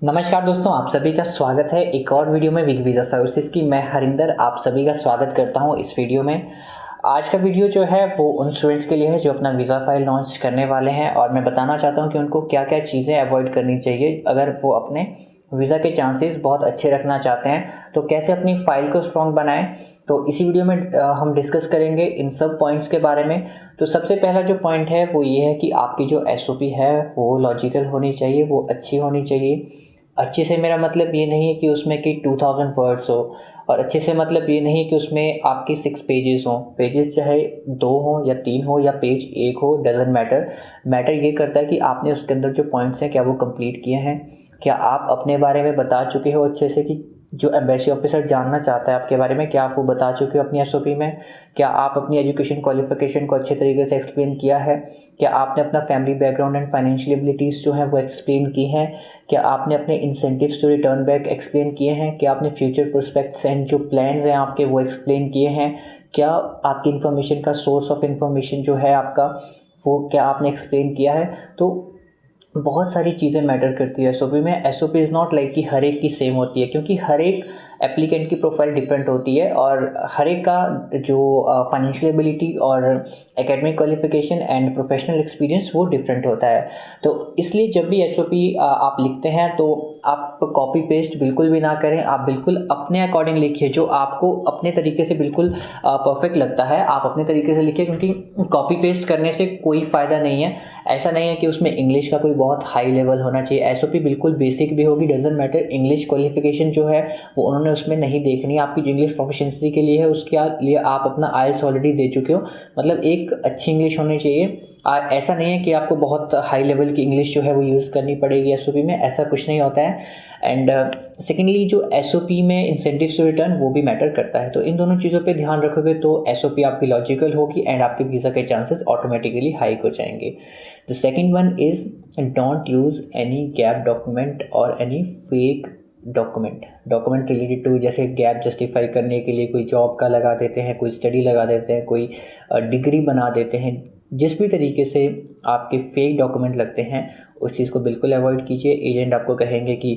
नमस्कार दोस्तों, आप सभी का स्वागत है एक और वीडियो में बिग वीज़ा सर्विसेज की। मैं हरिंदर आप सभी का स्वागत करता हूं इस वीडियो में। आज का वीडियो जो है वो उन स्टूडेंट्स के लिए है जो अपना वीज़ा फाइल लॉन्च करने वाले हैं, और मैं बताना चाहता हूं कि उनको क्या क्या चीज़ें अवॉइड करनी चाहिए अगर वो अपने वीज़ा के चांसेस बहुत अच्छे रखना चाहते हैं, तो कैसे अपनी फ़ाइल को स्ट्रॉन्ग बनाएं। तो इसी वीडियो में हम डिस्कस करेंगे इन सब पॉइंट्स के बारे में। तो सबसे पहला जो पॉइंट है वो ये है कि आपकी जो एसओपी है वो लॉजिकल होनी चाहिए, वो अच्छी होनी चाहिए। अच्छे से मेरा मतलब ये नहीं है कि उसमें कि 2000 वर्ड्स हो, और अच्छे से मतलब ये नहीं है कि उसमें आपके 6 पेजेस हों। पेजेस चाहे 2 हों या 3 हो या पेज 1 हो, डजेंट मैटर। मैटर ये करता है कि आपने उसके अंदर जो पॉइंट्स हैं क्या वो कंप्लीट किए हैं, क्या आप अपने बारे में बता चुके हो अच्छे से, कि जो एम्बेसी ऑफिसर जानना चाहता है आपके बारे में क्या आप वो बता चुके हो अपनी एसओपी में। क्या आप अपनी एजुकेशन क्वालिफिकेशन को अच्छे तरीके से एक्सप्लेन किया है। क्या आपने अपना family background and financial abilities जो हैं वो एक्सप्लेन की हैं। क्या आपने अपने incentives to return back explain किए हैं। क्या आपने फ्यूचर प्रोस्पेक्ट्स एंड जो प्लान्स हैं आपके वो एक्सप्लेन किए हैं। क्या आपकी इन्फॉर्मेशन का सोर्स ऑफ इन्फॉर्मेशन जो है आपका वो क्या आपने एक्सप्लेन किया है। तो बहुत सारी चीज़ें मैटर करती है एसओपी में। एसओपी इज़ नॉट लाइक कि हर एक की सेम होती है, क्योंकि हर एक एप्लीकेंट की प्रोफाइल डिफरेंट होती है, और हर एक का जो फाइनेंशियल एबिलिटी और academic qualification and professional experience वो डिफरेंट होता है। तो इसलिए जब भी एसओपी आप लिखते हैं तो आप कॉपी पेस्ट बिल्कुल भी ना करें। आप बिल्कुल अपने अकॉर्डिंग लिखिए, जो आपको अपने तरीके से बिल्कुल परफेक्ट लगता है आप अपने तरीके से लिखिए, क्योंकि कॉपी पेस्ट करने से कोई फ़ायदा नहीं है। ऐसा नहीं है कि उसमें इंग्लिश का कोई बहुत हाई लेवल होना चाहिए। एसओपी बिल्कुल बेसिक भी होगी, डजेंट मैटर। इंग्लिश क्वालिफिकेशन जो है वो उन्होंने उसमें नहीं देखनी। आपकी जो इंग्लिश प्रोफिशिएंसी के लिए है उसके लिए आप अपना आइल्स ऑलरेडी दे चुके हो, मतलब एक अच्छी इंग्लिश होनी चाहिए। ऐसा नहीं है कि आपको बहुत हाई लेवल की इंग्लिश जो है वो यूज़ करनी पड़ेगी एसओपी में, ऐसा कुछ नहीं होता है। एंड सेकेंडली जो एसओपी में इंसेंटिव्स टू रिटर्न वो भी मैटर करता है। तो इन दोनों चीज़ों पे ध्यान रखोगे तो एसओपी आपकी लॉजिकल होगी एंड आपके वीज़ा के चांसेस ऑटोमेटिकली हाई हो जाएंगे। The second one is don't use any gap document और any fake document related to, जैसे गैप जस्टिफाई करने के लिए कोई जॉब का लगा देते हैं, कोई स्टडी लगा देते हैं, कोई डिग्री बना देते हैं। जिस भी तरीके से आपके फेक डॉक्यूमेंट लगते हैं उस चीज़ को बिल्कुल अवॉइड कीजिए। एजेंट आपको कहेंगे कि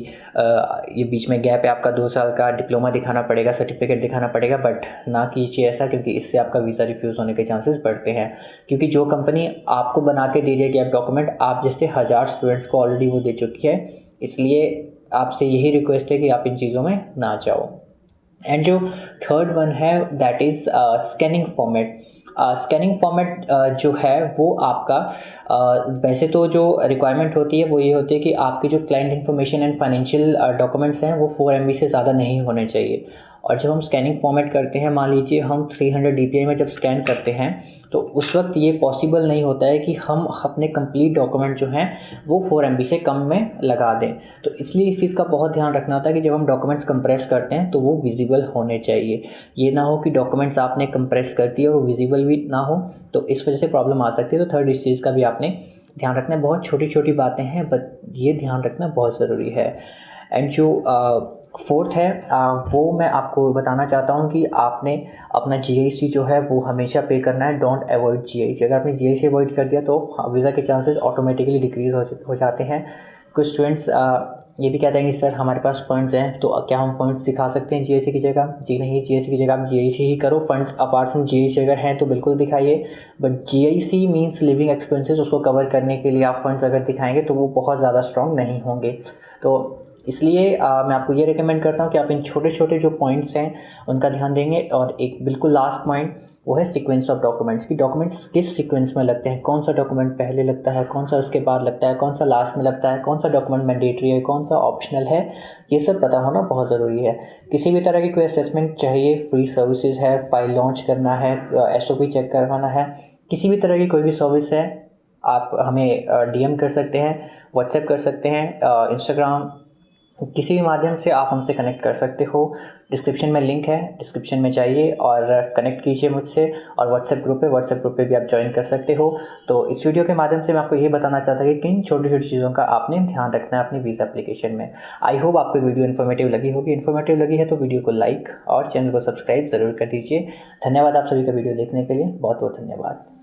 ये बीच में गैप है आपका 2 साल का, डिप्लोमा दिखाना पड़ेगा, सर्टिफिकेट दिखाना पड़ेगा, बट ना कीजिए ऐसा, क्योंकि इससे आपका वीज़ा रिफ्यूज़ होने के चांसेस बढ़ते हैं। क्योंकि जो कंपनी आपको बना के दे रही है गैप डॉक्यूमेंट, आप जैसे 1000 स्टूडेंट्स को ऑलरेडी वो दे चुकी है। इसलिए आपसे यही रिक्वेस्ट है कि आप इन चीज़ों में ना जाओ। एंड जो थर्ड वन है that is scanning format. Scanning format जो है वो आपका वैसे तो जो रिक्वायरमेंट होती है वो ये होती है कि आपके जो client information and financial documents हैं वो 4 MB से ज़्यादा नहीं होने चाहिए। और जब हम स्कैनिंग फॉर्मेट करते हैं, मान लीजिए हम 300 DPI में जब स्कैन करते हैं, तो उस वक्त ये पॉसिबल नहीं होता है कि हम अपने कंप्लीट डॉक्यूमेंट जो हैं वो 4 MB से कम में लगा दें। तो इसलिए इस चीज़ का बहुत ध्यान रखना होता है कि जब हम डॉक्यूमेंट्स कंप्रेस करते हैं तो वो विजिबल होने चाहिए। ये ना हो कि डॉक्यूमेंट्स आपने कंप्रेस कर दिए और वो विजिबल भी ना हो, तो इस वजह से प्रॉब्लम आ सकती है। तो थर्ड, इस चीज़ का भी आपने ध्यान रखना है। बहुत छोटी छोटी बातें हैं बट ये ध्यान रखना बहुत ज़रूरी है। एंड जो फोर्थ है वो मैं आपको बताना चाहता हूँ कि आपने अपना जीआईसी जो है वो हमेशा पे करना है। Don't avoid GIC. अगर आपने जीआईसी अवॉइड कर दिया तो वीज़ा के चांसेस ऑटोमेटिकली डिक्रीज़ हो जाते हैं। कुछ स्टूडेंट्स ये भी कहते हैं कि सर हमारे पास फ़ंड्स हैं, तो क्या हम फ़ंड्स दिखा सकते हैं जीआईसी की जगह? जी नहीं, जीआईसी की जगह आप जीआईसी ही करो। फ़ंड्स अपार्ट फ्रॉम जीआईसी अगर हैं तो बिल्कुल दिखाइए, but GIC means living expenses, उसको कवर करने के लिए आप फंड्स अगर दिखाएंगे तो वो बहुत ज़्यादा स्ट्रॉन्ग नहीं होंगे। तो इसलिए मैं आपको ये रिकमेंड करता हूँ कि आप इन छोटे छोटे जो पॉइंट्स हैं उनका ध्यान देंगे। और एक बिल्कुल लास्ट पॉइंट वो है सीक्वेंस ऑफ डॉक्यूमेंट्स, की डॉक्यूमेंट्स किस सीक्वेंस में लगते हैं, कौन सा डॉक्यूमेंट पहले लगता है, कौन सा उसके बाद लगता है, कौन सा लास्ट में लगता है, कौन सा डॉक्यूमेंट मैंडेटरी है, कौन सा ऑप्शनल है, ये सब पता होना बहुत ज़रूरी है। किसी भी तरह की कोई असेसमेंट चाहिए, फ्री सर्विसेज है, फाइल लॉन्च करना है, एसओपी चेक करवाना है, किसी भी तरह की कोई भी सर्विस है, आप हमें डीएम कर सकते हैं, व्हाट्सएप कर सकते हैं, इंस्टाग्राम, किसी भी माध्यम से आप हमसे कनेक्ट कर सकते हो। डिस्क्रिप्शन में लिंक है, डिस्क्रिप्शन में जाइए और कनेक्ट कीजिए मुझसे। और व्हाट्सएप ग्रुप पे भी आप ज्वाइन कर सकते हो। तो इस वीडियो के माध्यम से मैं आपको ये बताना चाहता था कि किन छोटी छोटी चीज़ों का आपने ध्यान रखना है अपनी वीज़ा एप्लीकेशन में। आई होप आपको वीडियो इन्फॉर्मेटिव लगी होगी। इन्फॉर्मेटिव लगी है तो वीडियो को लाइक और चैनल को सब्सक्राइब ज़रूर कर दीजिए। धन्यवाद आप सभी का वीडियो देखने के लिए, बहुत बहुत धन्यवाद।